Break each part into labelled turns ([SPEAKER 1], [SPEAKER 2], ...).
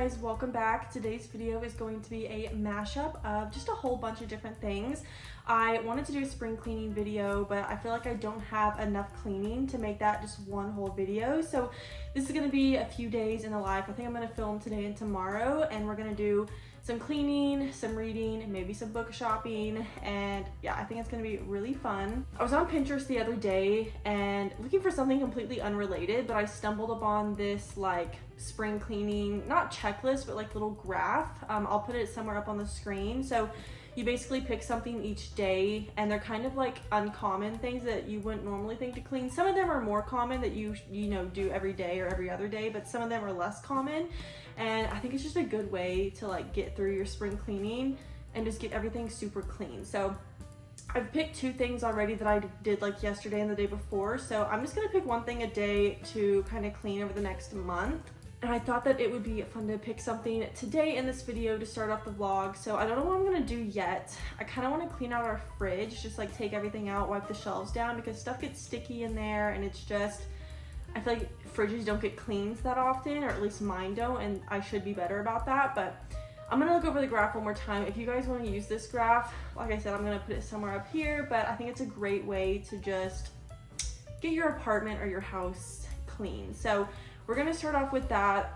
[SPEAKER 1] guys, welcome back. Today's video is going to be a mashup of just a whole bunch of different things. I wanted to do a spring cleaning video, but I feel like I don't have enough cleaning to make that just one whole video. So this is going to be a few days in the life. I think I'm going to film today and tomorrow, and we're going to do some cleaning, some reading, and maybe some book shopping. And yeah, I think it's gonna be really fun. I was on Pinterest the other day and looking for something completely unrelated, but I stumbled upon this like spring cleaning, not checklist, but like little graph. I'll put it somewhere up on the screen. So you basically pick something each day, and they're kind of like uncommon things that you wouldn't normally think to clean. Some of them are more common that you know do every day or every other day, but some of them are less common. And I think it's just a good way to like get through your spring cleaning and just get everything super clean. So I've picked two things already that I did like yesterday and the day before. So I'm just gonna pick one thing a day to kind of clean over the next month. And I thought that it would be fun to pick something today in this video to start off the vlog. So I don't know what I'm gonna do yet. I kind of want to clean out our fridge, just like take everything out, wipe the shelves down, because stuff gets sticky in there, and it's just, I feel like fridges don't get cleaned that often, or at least mine don't, and I should be better about that. But I'm gonna look over the graph one more time. If you guys want to use this graph, like I said, I'm gonna put it somewhere up here, but I think it's a great way to just get your apartment or your house clean. So we're gonna start off with that.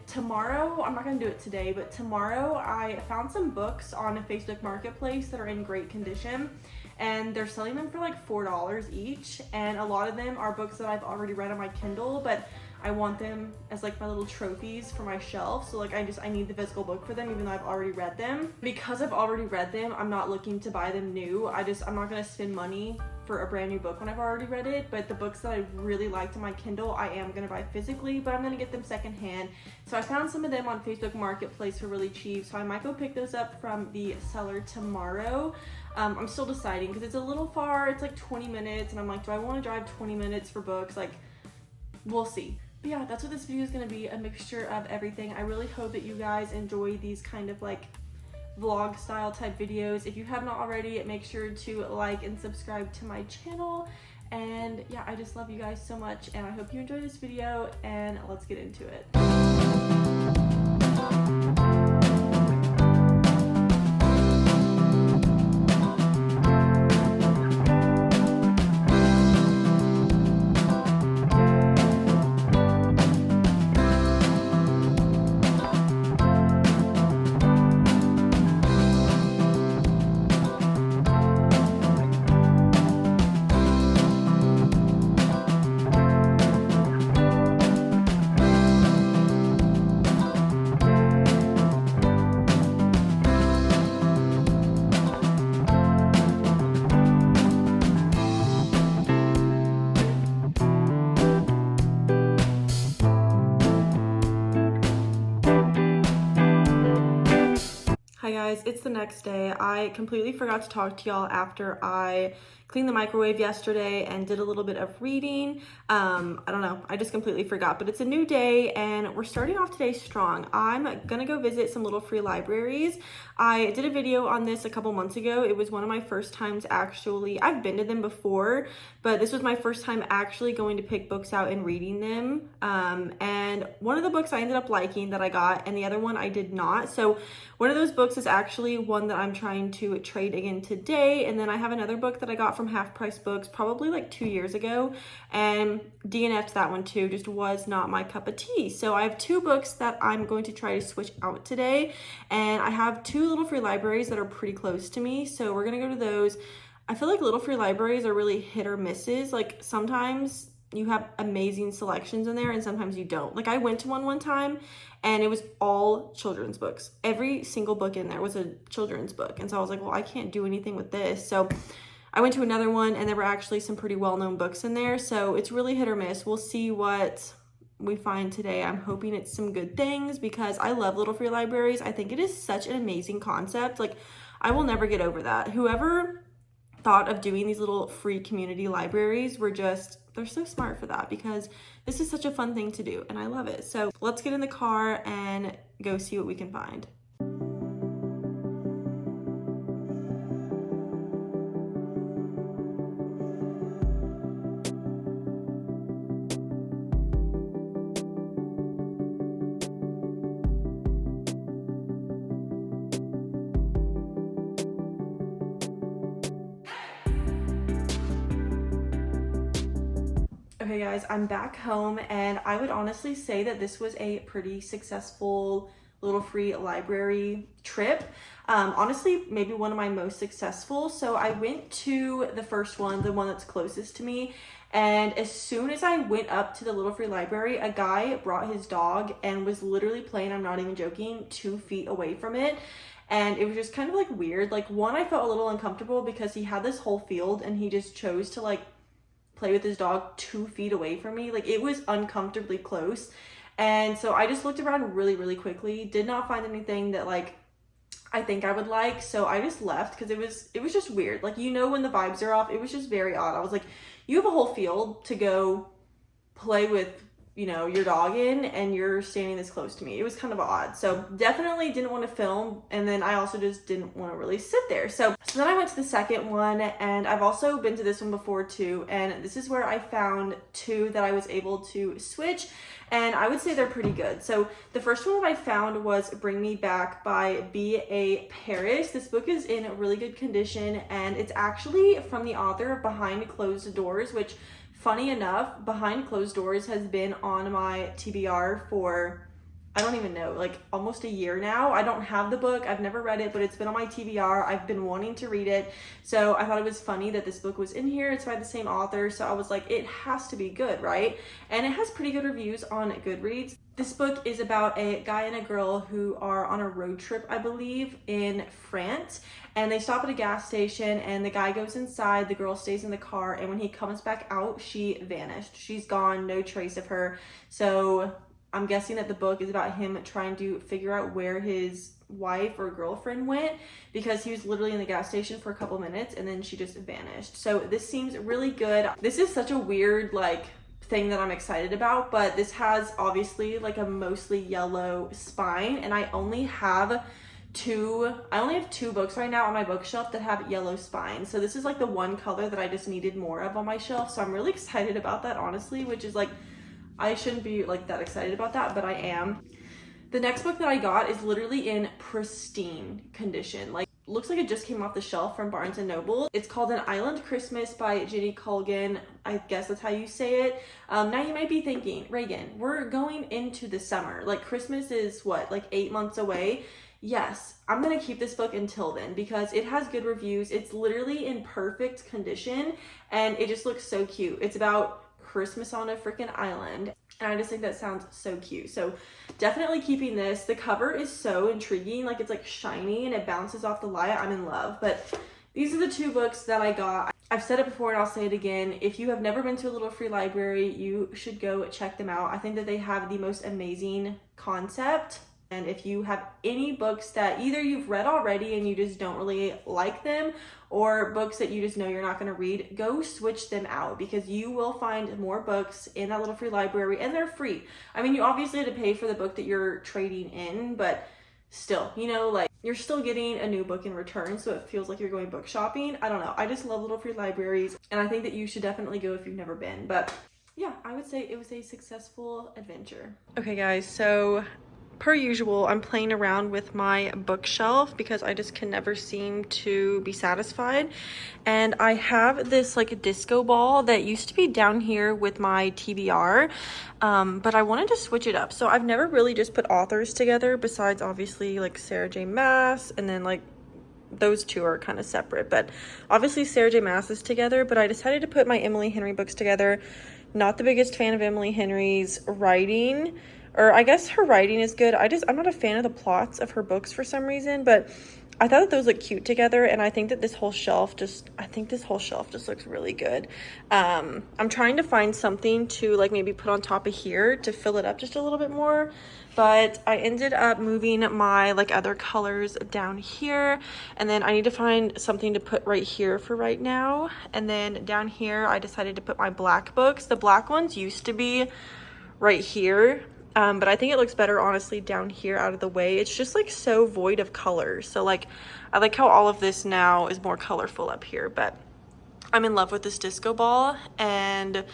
[SPEAKER 1] Tomorrow, I'm not gonna do it today, but tomorrow I found some books on a Facebook marketplace that are in great condition, and they're selling them for like $4 each. And a lot of them are books that I've already read on my Kindle, but I want them as like my little trophies for my shelf. So like I need the physical book for them, even though I've already read them. Because I've already read them, I'm not looking to buy them new. I'm not gonna spend money for a brand new book when I've already read it. But the books that I really liked on my Kindle, I am gonna buy physically, but I'm gonna get them secondhand. So I found some of them on Facebook Marketplace for really cheap. So I might go pick those up from the seller tomorrow. I'm still deciding because it's a little far. It's like 20 minutes, and I'm like, do I want to drive 20 minutes for books? Like, we'll see. But yeah, that's what this video is going to be, a mixture of everything. I really hope that you guys enjoy these kind of like vlog style type videos. If you have not already, make sure to like and subscribe to my channel. And yeah, I just love you guys so much, and I hope you enjoy this video, and let's get into it. Hi guys, it's the next day. I completely forgot to talk to y'all after I cleaned the microwave yesterday and did a little bit of reading. I don't know, I just completely forgot, but it's a new day and we're starting off today strong. I'm gonna go visit some little free libraries. I did a video on this a couple months ago. It was one of my first times actually, I've been to them before, but this was my first time actually going to pick books out and reading them. And one of the books I ended up liking that I got, and the other one I did not. So one of those books is actually one that I'm trying to trade again today. And then I have another book that I got from Half Price Books probably like 2 years ago, and DNF'd that one too, just was not my cup of tea. So I have two books that I'm going to try to switch out today, and I have two little free libraries that are pretty close to me, so we're gonna go to those. I feel like little free libraries are really hit or misses. Like sometimes you have amazing selections in there and sometimes you don't. Like I went to one time and it was all children's books. Every single book in there was a children's book. And so I was like, well, I can't do anything with this. So I went to another one and there were actually some pretty well-known books in there. So it's really hit or miss. We'll see what we find today. I'm hoping it's some good things because I love little free libraries. I think it is such an amazing concept. Like I will never get over that. Whoever thought of doing these little free community libraries they're so smart for that, because this is such a fun thing to do and I love it. So let's get in the car and go see what we can find. Okay guys, I'm back home and I would honestly say that this was a pretty successful little free library trip. Honestly, maybe one of my most successful. So I went to the first one, the one that's closest to me. And as soon as I went up to the little free library, a guy brought his dog and was literally playing, I'm not even joking, 2 feet away from it. And it was just kind of like weird. Like one, I felt a little uncomfortable because he had this whole field and he just chose to like play with his dog 2 feet away from me. Like it was uncomfortably close. And so I just looked around really, really quickly, did not find anything that like I think I would like. So I just left because it was just weird. Like, you know, when the vibes are off, it was just very odd. I was like, you have a whole field to go play with, you know, your dog in, and you're standing this close to me. It was kind of odd. So definitely didn't want to film. And then I also just didn't want to really sit there. So then I went to the second one, and I've also been to this one before too. And this is where I found 2 that I was able to switch. And I would say they're pretty good. So the first one that I found was Bring Me Back by B.A. Paris. This book is in really good condition, and it's actually from the author of Behind Closed Doors, which, funny enough, Behind Closed Doors has been on my TBR for, I don't even know, like almost a year now. I don't have the book. I've never read it, but it's been on my TBR. I've been wanting to read it. So I thought it was funny that this book was in here. It's by the same author. So I was like, it has to be good, right? And it has pretty good reviews on Goodreads. This book is about a guy and a girl who are on a road trip, I believe, in France. And they stop at a gas station, and the guy goes inside, the girl stays in the car, and when he comes back out, she vanished. She's gone, no trace of her. So I'm guessing that the book is about him trying to figure out where his wife or girlfriend went, because he was literally in the gas station for a couple minutes and then she just vanished. So this seems really good. This is such a weird like thing that I'm excited about, but this has obviously like a mostly yellow spine, and I only have 2 books right now on my bookshelf that have yellow spines. So this is like the one color that I just needed more of on my shelf. So I'm really excited about that, honestly, which is like, I shouldn't be like that excited about that, but I am. The next book that I got is literally in pristine condition. Like, looks like it just came off the shelf from Barnes & Noble. It's called An Island Christmas by Jenny Colgan. I guess that's how you say it. Now you might be thinking, Reagan, we're going into the summer. Like, Christmas is what, like 8 months away? Yes, I'm gonna keep this book until then because it has good reviews. It's literally in perfect condition and it just looks so cute. It's about Christmas on a freaking island, and I just think that sounds so cute. So definitely keeping this. The cover is so intriguing, like it's like shiny and it bounces off the light. I'm in love. But these are the 2 books that I got. I've said it before and I'll say it again. If you have never been to a little free library, you should go check them out. I think that they have the most amazing concept. And if you have any books that either you've read already and you just don't really like them, or books that you just know you're not going to read, go switch them out, because you will find more books in that little free library, and they're free. I mean, you obviously have to pay for the book that you're trading in, but still, you know, like you're still getting a new book in return, so it feels like you're going book shopping. I don't know. I just love little free libraries, and I think that you should definitely go if you've never been. But yeah, I would say it was a successful adventure. Okay, guys, so per usual, I'm playing around with my bookshelf because I just can never seem to be satisfied. And I have this like disco ball that used to be down here with my TBR, but I wanted to switch it up. So I've never really just put authors together, besides obviously like Sarah J. Maas, and then like those 2 are kind of separate. But obviously Sarah J. Maas is together, but I decided to put my Emily Henry books together. Not the biggest fan of Emily Henry's writing, or I guess her writing is good. I'm not a fan of the plots of her books for some reason, but I thought that those look cute together, and I think that this whole shelf just looks really good. I'm trying to find something to like maybe put on top of here to fill it up just a little bit more, but I ended up moving my like other colors down here, and then I need to find something to put right here for right now. And then down here I decided to put my black books. The black ones used to be right here, but I think it looks better honestly down here out of the way. It's just like so void of color. So like I like how all of this now is more colorful up here, but I'm in love with this disco ball. And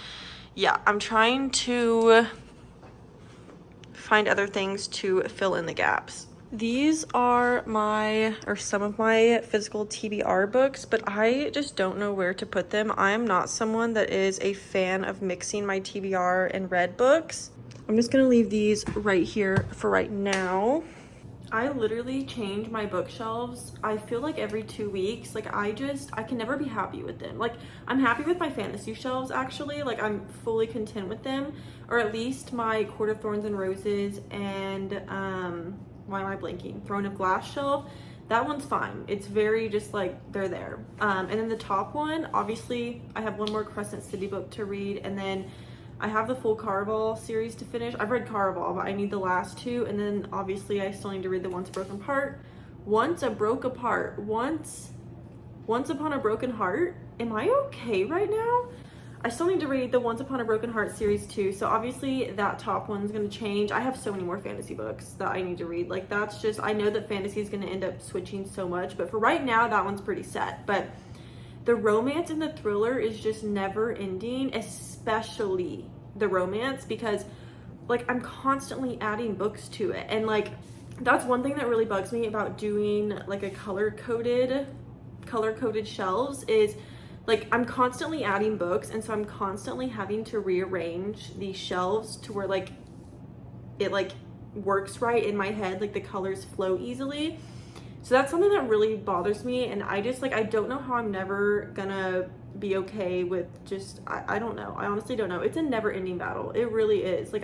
[SPEAKER 1] yeah, I'm trying to find other things to fill in the gaps. These are some of my physical TBR books, but I just don't know where to put them. I'm not someone that is a fan of mixing my TBR and read books. I'm just gonna leave these right here for right now. I literally change my bookshelves, I feel like every 2 weeks. Like I can never be happy with them. Like I'm happy with my fantasy shelves actually, like I'm fully content with them, or at least my Court of Thorns and Roses and why am I blanking? Throne of Glass shelf. That one's fine. It's very just like they're there. And then the top one, obviously I have one more Crescent City book to read, and then I have the full Caraval series to finish. I've read Caraval, but I need the last two. And then obviously I still need to read the Once Upon a Broken Heart. Am I okay right now? I still need to read the Once Upon a Broken Heart series too. So obviously that top one's gonna change. I have so many more fantasy books that I need to read. Like that's just, I know that fantasy is gonna end up switching so much, but for right now, that one's pretty set. But the romance and the thriller is just never ending, especially the romance, because like I'm constantly adding books to it. And like, that's one thing that really bugs me about doing like a color-coded shelves is like I'm constantly adding books, and so I'm constantly having to rearrange these shelves to where like it like works right in my head, like the colors flow easily. So that's something that really bothers me, and I just like I don't know how I'm never gonna be okay with just I don't know. I honestly don't know. It's a never-ending battle. It really is. Like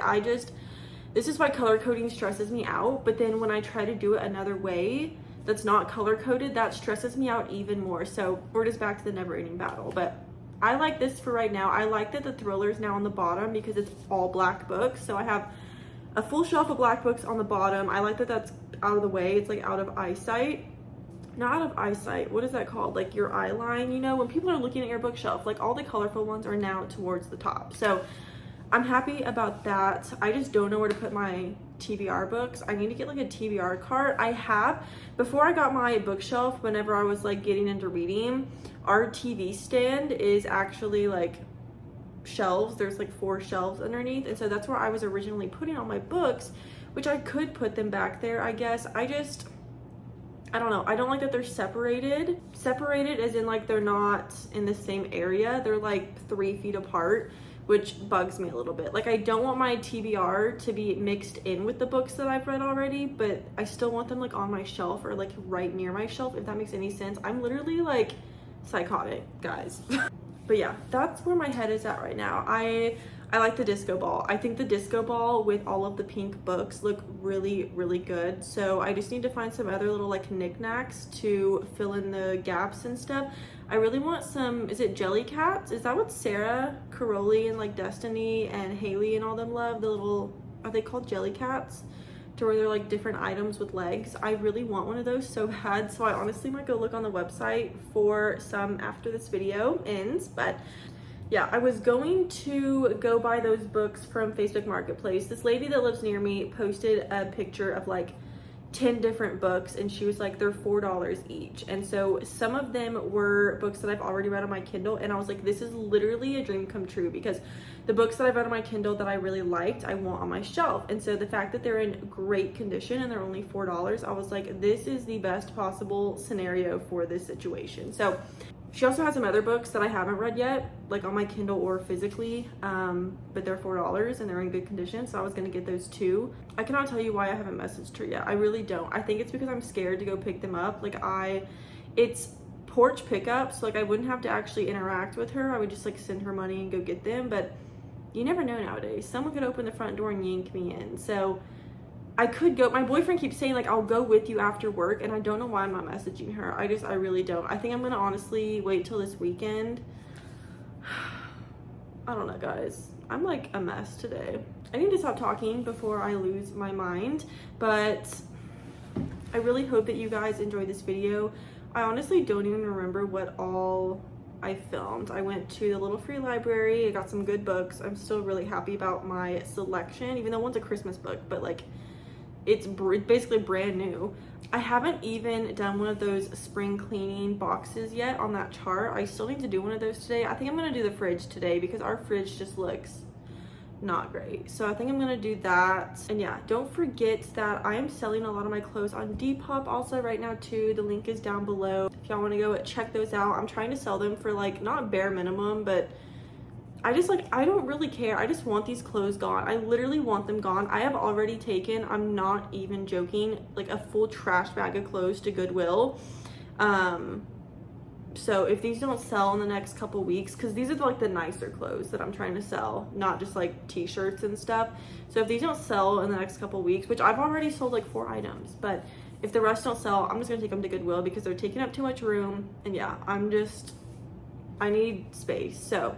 [SPEAKER 1] this is why color coding stresses me out, but then when I try to do it another way that's not color coded, that stresses me out even more. So we're just back to the never-ending battle. But I like this for right now. I like that the thriller is now on the bottom because it's all black books. So I have a full shelf of black books on the bottom. I like that that's out of the way. It's like out of eyesight. Not out of eyesight. What is that called? Like your eye line, you know, when people are looking at your bookshelf, like all the colorful ones are now towards the top. So I'm happy about that. I just don't know where to put my TBR books. I need to get like a TBR cart. Before I got my bookshelf, whenever I was like getting into reading, our TV stand is actually like shelves. There's like 4 shelves underneath, and so that's where I was originally putting all my books, which I could put them back there, I guess. I don't know. I don't like that they're separated as in like they're not in the same area. They're like 3 feet apart, which bugs me a little bit. Like I don't want my TBR to be mixed in with the books that I've read already, but I still want them like on my shelf or like right near my shelf, if that makes any sense. I'm literally like psychotic, guys. But yeah, that's where my head is at right now. I like the disco ball. I think the disco ball with all of the pink books look really, really good. So I just need to find some other little like knickknacks to fill in the gaps and stuff. I really want some, is it jelly cats? Is that what Sarah Caroli and like Destiny and Haley and all them love? The little, are they called jelly cats? To where they're like different items with legs. I really want one of those so bad. So I honestly might go look on the website for some after this video ends. But yeah, I was going to go buy those books from Facebook Marketplace. This lady that lives near me posted a picture of like 10 different books, and she was like, they're $4 each. And so some of them were books that I've already read on my Kindle, and I was like, this is literally a dream come true, because the books that I've read on my Kindle that I really liked, I want on my shelf. And so the fact that they're in great condition and they're only $4, I was like, this is the best possible scenario for this situation. So she also has some other books that I haven't read yet, like on my Kindle or physically, but they're $4 and they're in good condition, so I was gonna get those too. I cannot tell you why I haven't messaged her yet. I really don't. I think it's because I'm scared to go pick them up. Like it's porch pickup, so like I wouldn't have to actually interact with her. I would just like send her money and go get them, but you never know nowadays. Someone could open the front door and yank me in. So I could go. My boyfriend keeps saying like, I'll go with you after work, and I don't know why I'm not messaging her. I really don't. I think I'm gonna honestly wait till this weekend. I don't know, guys. I'm like a mess today. I need to stop talking before I lose my mind, but I really hope that you guys enjoyed this video. I honestly don't even remember what all I filmed. I went to the little free library. I got some good books. I'm still really happy about my selection, even though one's a Christmas book, but like it's basically brand new. I haven't even done one of those spring cleaning boxes yet on that chart. I still need to do one of those today. I think I'm gonna do the fridge today because our fridge just looks not great. So I think I'm gonna do that. And yeah, don't forget that I am selling a lot of my clothes on Depop also right now too. The link is down below if y'all want to go check those out. I'm trying to sell them for like not bare minimum, but I just like, I don't really care. I just want these clothes gone. I literally want them gone. I have already taken, I'm not even joking, like a full trash bag of clothes to Goodwill. So if these don't sell in the next couple weeks, because these are like the nicer clothes that I'm trying to sell, not just like t-shirts and stuff. So if these don't sell in the next couple weeks, which I've already sold like 4 items, but if the rest don't sell, I'm just gonna take them to Goodwill because they're taking up too much room. And yeah, I need space. So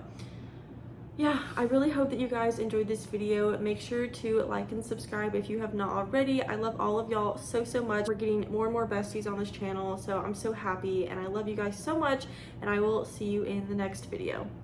[SPEAKER 1] yeah, I really hope that you guys enjoyed this video. Make sure to like and subscribe if you have not already. I love all of y'all so much. We're getting more and more besties on this channel, so I'm so happy, and I love you guys so much, and I will see you in the next video.